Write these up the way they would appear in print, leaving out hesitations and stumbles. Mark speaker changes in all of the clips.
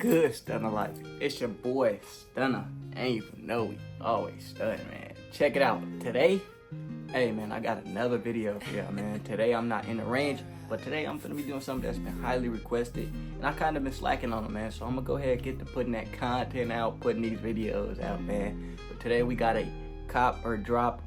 Speaker 1: good, Stunna Life? It's your boy, Stunna. Ain't even know we always stun, man. Check it out. Today, hey, man, I got another video for y'all, man. Today, I'm not in the range, but today, I'm gonna be doing something that's been highly requested, and I kind of been slacking on it, man. So I'm gonna go ahead and get to putting that content out, putting these videos out, man. But today, we got a cop or drop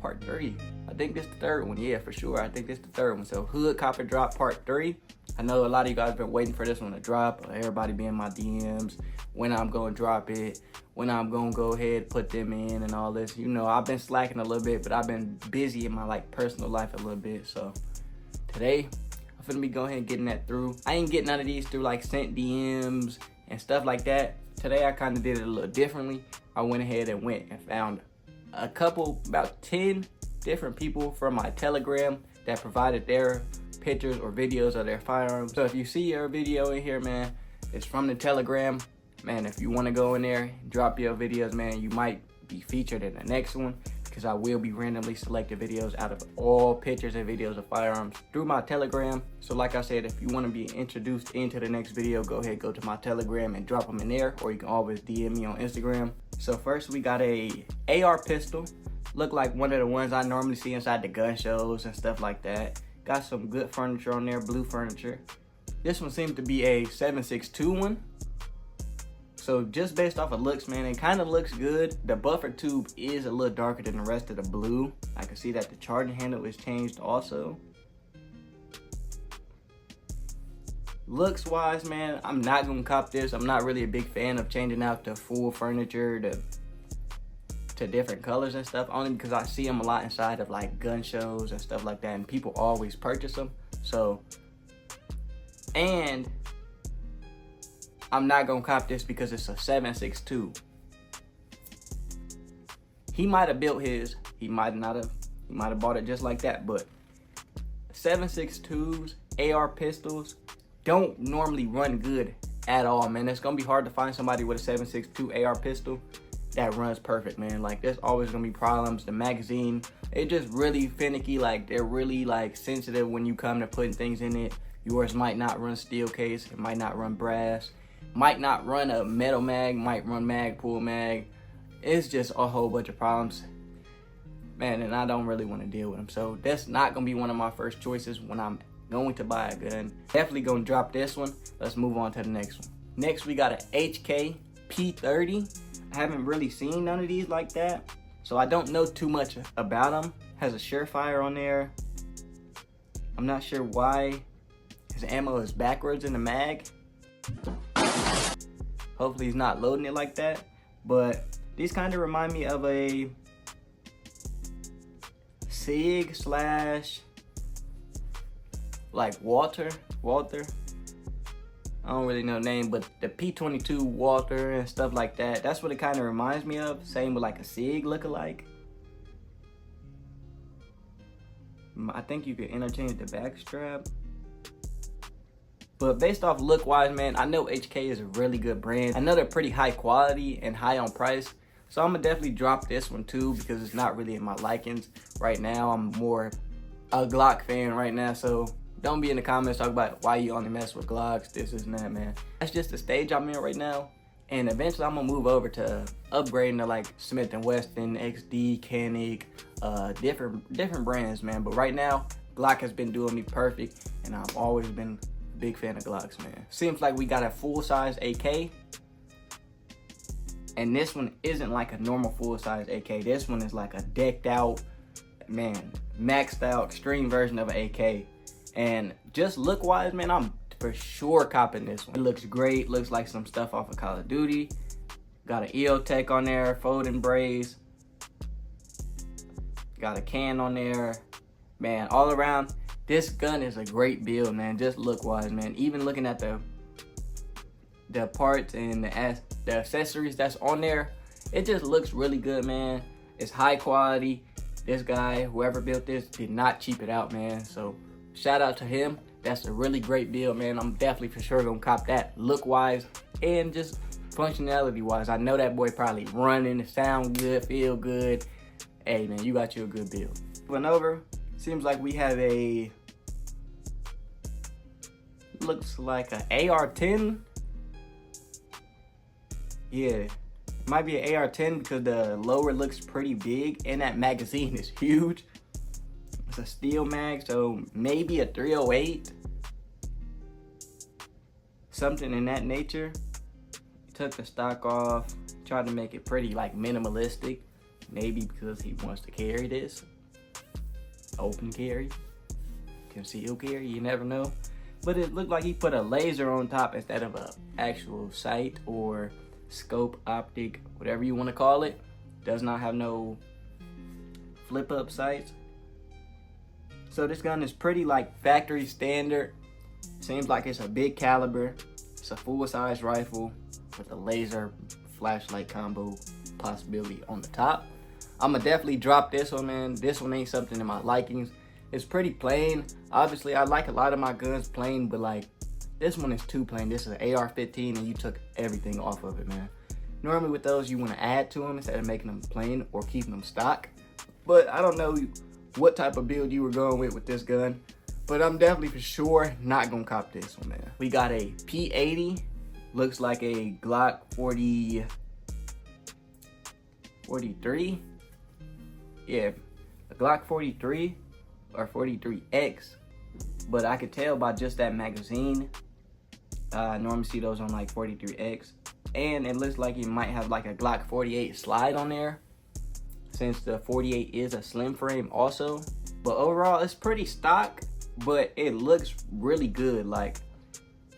Speaker 1: part 3. I think this is the third one. Yeah, for sure. I think this is the third one. So hood cop or drop part 3. I know a lot of you guys been waiting for this one to drop. Everybody be in my DMs when I'm going to drop it, when I'm going to go ahead put them in and all this. You know, I've been slacking a little bit, but I've been busy in my personal life a little bit. So today I'm finna be going ahead and getting that through. I ain't getting none of these through sent DMs and stuff like that. Today I kind of did it a little differently. I went ahead and found a couple, about 10 different people from my Telegram that provided their pictures or videos of their firearms. So if you see your video in here, man, it's from the Telegram. Man, if you want to go in there, drop your videos, man, you might be featured in the next one, because I will be randomly selecting videos out of all pictures and videos of firearms through my Telegram. So like I said, if you want to be introduced into the next video, go ahead, go to my Telegram and drop them in there, or you can always DM me on Instagram. So first we got a AR pistol. Look like one of the ones I normally see inside the gun shows and stuff like that. Got some good furniture on there, blue furniture. This one seems to be a 7.62 one. So just based off of looks, man, it kind of looks good. The buffer tube is a little darker than the rest of the blue. I can see that the charging handle is changed also. Looks wise, man, I'm not gonna cop this. I'm not really a big fan of changing out the full furniture to different colors and stuff, only because I see them a lot inside of gun shows and stuff like that, and people always purchase them. So, and I'm not gonna cop this because it's a 7.62. He might have built his, he might not have, he might have bought it just like that, but 7.62s, AR pistols don't normally run good at all, man. It's gonna be hard to find somebody with a 7.62 AR pistol that runs perfect, man. There's always gonna be problems. The magazine, it just really finicky. They're really sensitive when you come to putting things in it. Yours might not run steel case, it might not run brass, might not run a metal mag, might run mag, pull mag. It's just a whole bunch of problems, man, and I don't really want to deal with them. So that's not gonna be one of my first choices when I'm going to buy a gun. Definitely gonna drop this one. Let's move on to the next one. Next we got an HK P30. I haven't really seen none of these like that, so I don't know too much about them. Has a Surefire on there. I'm not sure why his ammo is backwards in the mag. Hopefully he's not loading it like that, but these kind of remind me of a SIG slash Walter. I don't really know the name, but the P22 Walter and stuff like that. That's what it kind of reminds me of. Same with a SIG lookalike. I think you could interchange the back strap. But based off look wise, man, I know HK is a really good brand. I know they're pretty high quality and high on price. So I'm gonna definitely drop this one too, because it's not really in my likings right now. I'm more a Glock fan right now, so don't be in the comments talking about why you only mess with Glocks, this and that, man. That's just the stage I'm in right now. And eventually I'm gonna move over to upgrading to Smith & Wesson, XD, Koenig, different brands, man. But right now, Glock has been doing me perfect, and I've always been a big fan of Glocks, man. Seems like we got a full-size AK, and this one isn't a normal full-size AK. This one is a decked out, man, maxed out, extreme version of an AK. And just look wise, man, I'm for sure copping this one. It looks great, looks like some stuff off of Call of Duty. Got an EOTech on there, folding brace. Got a can on there. Man, all around, this gun is a great build, man. Just look wise, man. Even looking at the parts and the accessories that's on there, it just looks really good, man. It's high quality. This guy, whoever built this, did not cheap it out, man. So shout out to him. That's a really great build, man. I'm definitely for sure gonna cop that look wise and just functionality wise. I know that boy probably running, sound good, feel good. Hey man, you got you a good build. Went over, seems like we have looks like an AR-10 Yeah, it might be an AR-10 because the lower looks pretty big and that magazine is huge. It's a steel mag, so maybe a 308. Something in that nature. Took the stock off, tried to make it pretty like minimalistic. Maybe because he wants to carry this. Open carry, concealed carry, you never know. But it looked like he put a laser on top instead of a actual sight or scope, optic, whatever you want to call it. Does not have no flip up sights. So this gun is pretty like factory standard. Seems like it's a big caliber. It's a full size rifle with a laser flashlight combo possibility on the top. I'ma definitely drop this one, man. This one ain't something in my likings. It's pretty plain. Obviously, I like a lot of my guns plain, but like this one is too plain. This is an AR-15 and you took everything off of it, man. Normally with those, you want to add to them instead of making them plain or keeping them stock. But I don't know what type of build you were going with this gun. But I'm definitely for sure not gonna cop this one, man. We got a P80. Looks like a Glock 43. Yeah, a Glock 43 or 43X, but I could tell by just that magazine. I normally see those on like 43X, and it looks like it might have like a Glock 48 slide on there, since the 48 is a slim frame also. But overall, it's pretty stock, but it looks really good. Like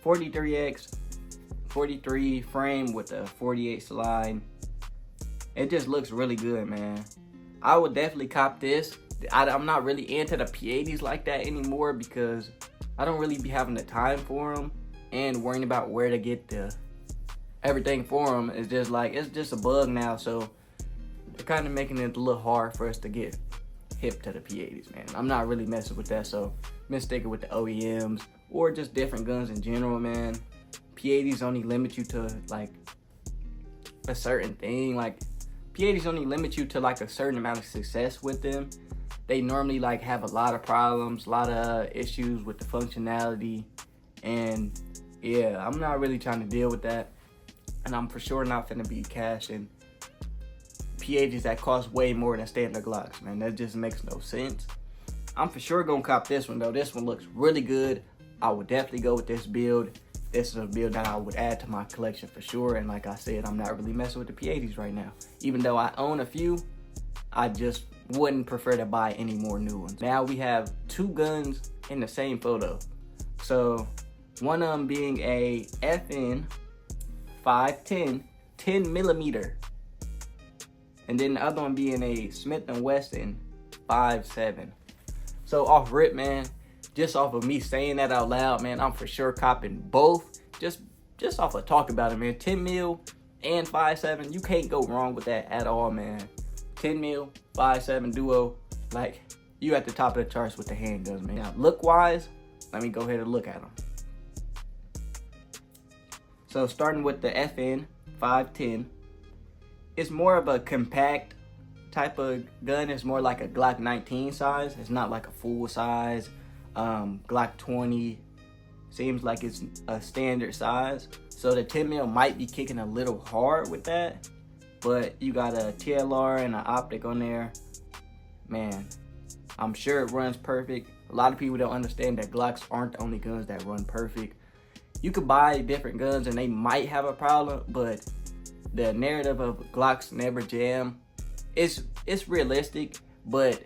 Speaker 1: 43X, 43 frame with a 48 slide. It just looks really good, man. I would definitely cop this. I'm not really into the P80s like that anymore because I don't really be having the time for them and worrying about where to get the everything for them. It's just like, it's just a bug now, so they're kind of making it a little hard for us to get hip to the P80s, man. I'm not really messing with that, so I'm been sticking with the OEMs or just different guns in general, man. P80s only limit you to like a certain thing. Like P80s only limit you to like a certain amount of success with them. They normally like have a lot of problems, a lot of issues with the functionality, and yeah, I'm not really trying to deal with that. And I'm for sure not finna be cashing P80s that cost way more than standard Glocks, man. That just makes no sense. I'm for sure gonna cop this one though. This one looks really good. I would definitely go with this build. This is a build that I would add to my collection for sure. And like I said, I'm not really messing with the P80s right now. Even though I own a few, I just wouldn't prefer to buy any more new ones. Now we have two guns in the same photo. So one of them being a FN 510 10mm, and then the other one being a Smith & Wesson 5.7. So off rip, man, just off of me saying that out loud, man, I'm for sure copping both. Just off of talk about it, man. 10 mil and 5.7, you can't go wrong with that at all, man. 10 mil, 5.7 duo, like, you at the top of the charts with the handguns, man. Now, look-wise, let me go ahead and look at them. So starting with the FN 510, it's more of a compact type of gun. It's more like a Glock 19 size. It's not like a full size Glock 20. Seems like it's a standard size. So the 10 mil might be kicking a little hard with that, but you got a TLR and an optic on there. Man, I'm sure it runs perfect. A lot of people don't understand that Glocks aren't the only guns that run perfect. You could buy different guns and they might have a problem, but the narrative of Glocks never jam, it's realistic, but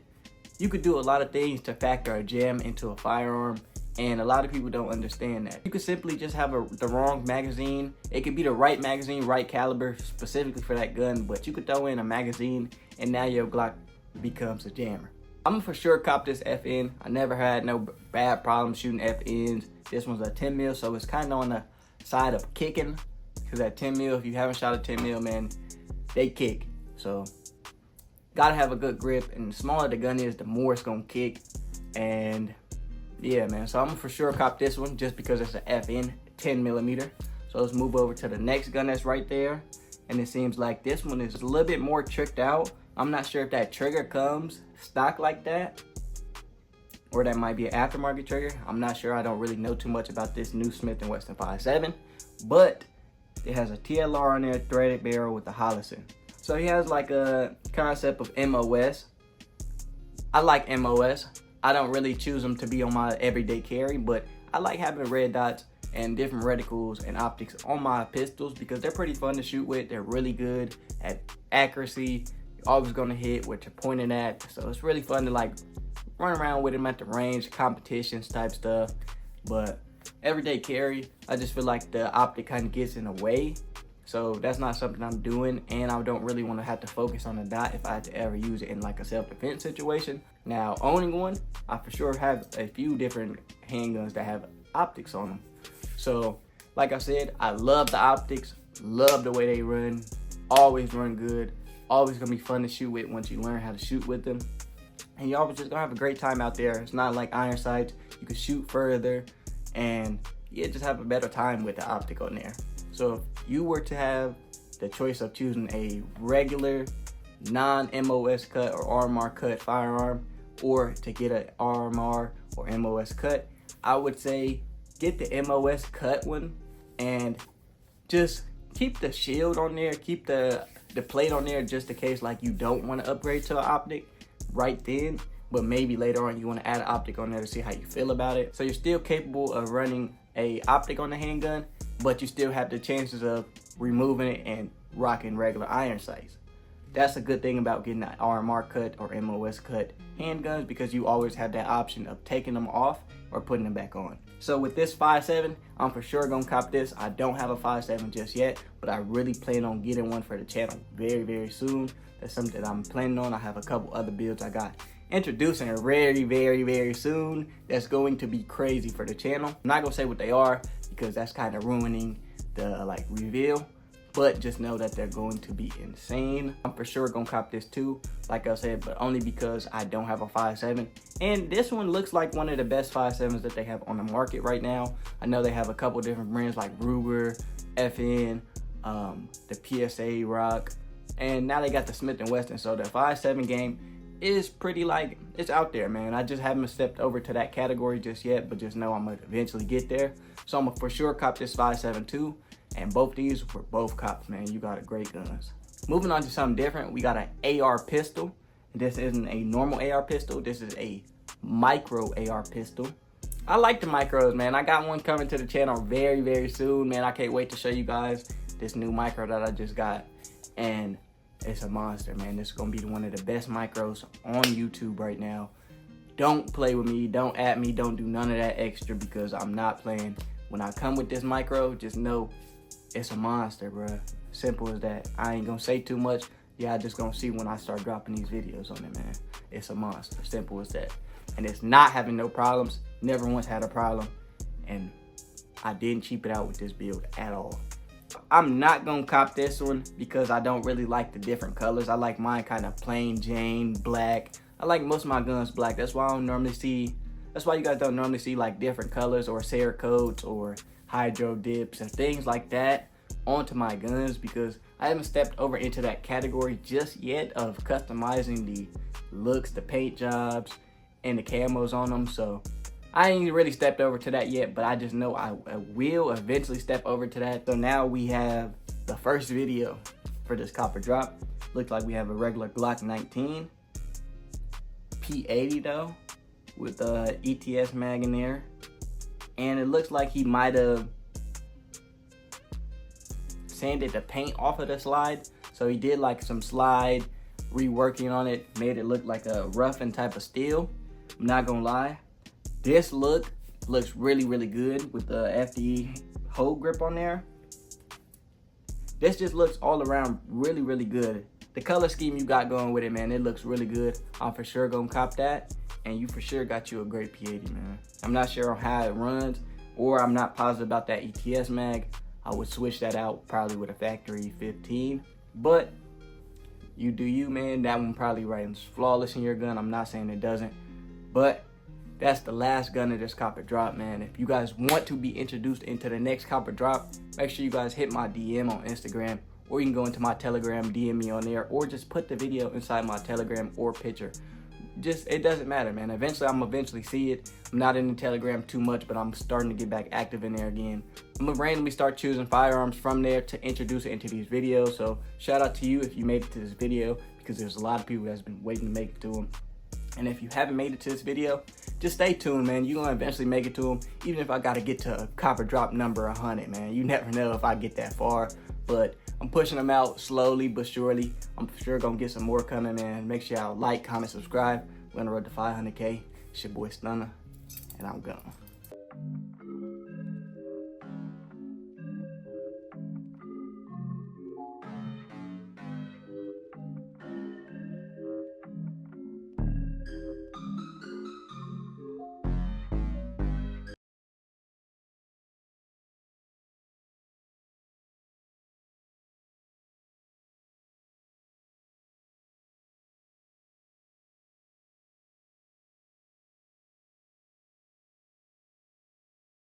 Speaker 1: you could do a lot of things to factor a jam into a firearm, and a lot of people don't understand that. You could simply just have the wrong magazine. It could be the right magazine, right caliber specifically for that gun, but you could throw in a magazine and now your Glock becomes a jammer. I'm for sure cop this FN. I never had no bad problems shooting FNs. This one's a 10 mil, so it's kind of on the side of kicking, because at 10 mil, if you haven't shot a 10 mil, man, they kick. So gotta have a good grip, and the smaller the gun is, the more it's gonna kick. And yeah, man, so I'm for sure cop this one just because it's an FN 10mm. So let's move over to the next gun that's right there, and it seems like this one is a little bit more tricked out. I'm not sure if that trigger comes stock like that, or that might be an aftermarket trigger. I'm not sure. I don't really know too much about this new Smith & Wesson 5.7, but It has a TLR on there, threaded barrel with a Hollison. So he has like a concept of MOS. I like MOS. I don't really choose them to be on my everyday carry, but I like having red dots and different reticles and optics on my pistols because they're pretty fun to shoot with. They're really good at accuracy. You're always gonna hit what you're pointing at. So it's really fun to like run around with them at the range, competitions type stuff. But everyday carry, I just feel like the optic kind of gets in the way. So that's not something I'm doing, and I don't really want to have to focus on the dot if I had to ever use it in like a self-defense situation. Now, owning one, I for sure have a few different handguns that have optics on them. So, like I said, I love the optics, love the way they run, always run good, always gonna be fun to shoot with once you learn how to shoot with them. And you're always just gonna have a great time out there. It's not like iron sights, you can shoot further, and yeah, just have a better time with the optic on there. So if you were to have the choice of choosing a regular non-MOS cut or RMR cut firearm, or to get an RMR or MOS cut, I would say get the MOS cut one and just keep the shield on there, keep the plate on there just in case like you don't want to upgrade to an optic right then, but maybe later on you want to add an optic on there to see how you feel about it. So you're still capable of running a optic on the handgun, but you still have the chances of removing it and rocking regular iron sights. That's a good thing about getting an RMR cut or MOS cut handguns, because you always have that option of taking them off or putting them back on. So with this 5.7, I'm for sure gonna cop this. I don't have a 5.7 just yet, but I really plan on getting one for the channel very, very soon. That's something that I'm planning on. I have a couple other builds I got introducing very, very, very soon that's going to be crazy for the channel. I'm not gonna say what they are because that's kind of ruining the like reveal, but just know that they're going to be insane. I'm for sure gonna cop this too, like I said, but only because I don't have a 5.7. And this one looks like one of the best 5.7s that they have on the market right now. I know they have a couple different brands like Ruger, FN, the PSA Rock, and now they got the Smith & Wesson. So the 5.7 game is pretty like, it's out there, man. I just haven't stepped over to that category just yet, but just know I'm gonna eventually get there. So I'm gonna for sure cop this 5.7 too. And both these were both cops, man. You got a great guns. Moving on to something different, we got an AR pistol. This isn't a normal AR pistol. This is a micro AR pistol. I like the micros, man. I got one coming to the channel very, very soon, man. I can't wait to show you guys this new micro that I just got. And it's a monster, man. This is gonna be one of the best micros on YouTube right now. Don't play with me, don't at me, don't do none of that extra because I'm not playing. When I come with this micro, just know it's a monster, bruh. Simple as that. I ain't gonna say too much. Y'all just gonna see when I start dropping these videos on it, man. It's a monster, simple as that. And it's not having no problems. Never once had a problem. And I didn't cheap it out with this build at all. I'm not gonna cop this one because I don't really like the different colors. I like mine kind of plain Jane, black. I like most of my guns black. That's why I don't normally see, that's why you guys don't normally see like different colors or Cerakotes or hydro dips and things like that onto my guns, because I haven't stepped over into that category just yet of customizing the looks, the paint jobs, and the camos on them. So I ain't really stepped over to that yet, but I just know I will eventually step over to that. So now we have the first video for this copper drop. Looks like we have a regular Glock 19, P80 though, with a ETS mag in there. And it looks like he might have sanded the paint off of the slide. So he did like some slide reworking on it, made it look like a roughened type of steel. I'm not gonna lie. This looks really, really good with the FD hold grip on there. This just looks all around really, really good. The color scheme you got going with it, man, it looks really good. I'm for sure gonna cop that. And you for sure got you a great P80, man. I'm not sure on how it runs, or I'm not positive about that ETS mag. I would switch that out probably with a factory 15. But you do you, man. That one probably runs flawless in your gun. I'm not saying it doesn't. But that's the last gun of this copper drop, man. If you guys want to be introduced into the next copper drop, make sure you guys hit my DM on Instagram, or you can go into my Telegram, DM me on there, or just put the video inside my Telegram or picture. just, it doesn't matter, man. Eventually, I'm eventually see it. I'm not in the Telegram too much, but I'm starting to get back active in there again. I'm gonna randomly start choosing firearms from there to introduce it into these videos. So shout out to you if you made it to this video, because there's a lot of people that's been waiting to make it to them. And if you haven't made it to this video, just stay tuned, man. You're gonna eventually make it to them, even if I gotta get to a copper drop number 100, man. You never know if I get that far, but I'm pushing them out slowly but surely. I'm sure gonna get some more coming, man. Make sure y'all like, comment, subscribe. We're on the road to 500K. It's your boy Stunna, and I'm gone.